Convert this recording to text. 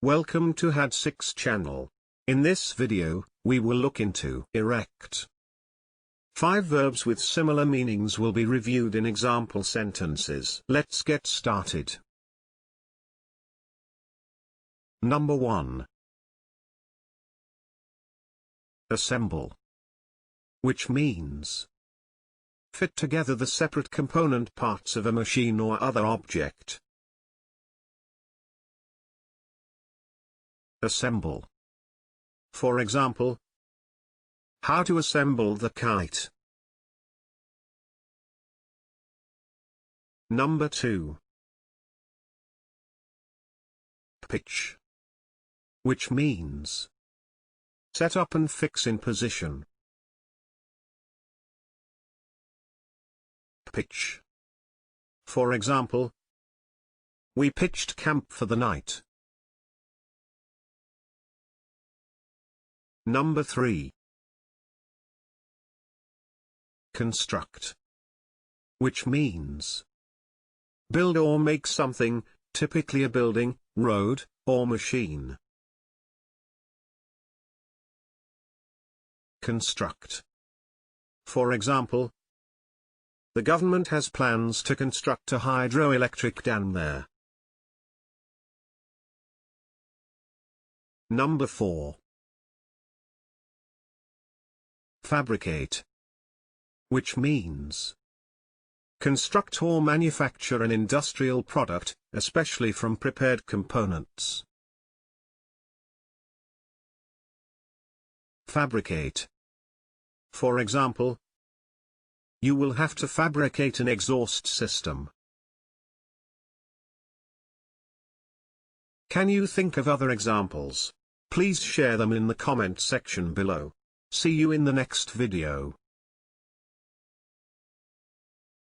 Welcome to had6 channel. In this video, we will look into erect. 5 verbs with similar meanings will be reviewed in example sentences. Let's get started. Number 1. Assemble. Which means fit together the separate component parts of a machine or other object. Assemble. For example, how to assemble the kite. Number 2. Pitch. Which means set up and fix in position. Pitch. For example, we pitched camp for the night. Number 3. Construct. Which means build or make something, typically a building, road, or machine. Construct. For example, the government has plans to construct a hydroelectric dam there. Number 4. Fabricate. Which means construct or manufacture an industrial product, especially from prepared components. Fabricate. For example, you will have to fabricate an exhaust system. Can you think of other examples? Please share them in the comment section below. See you in the next video.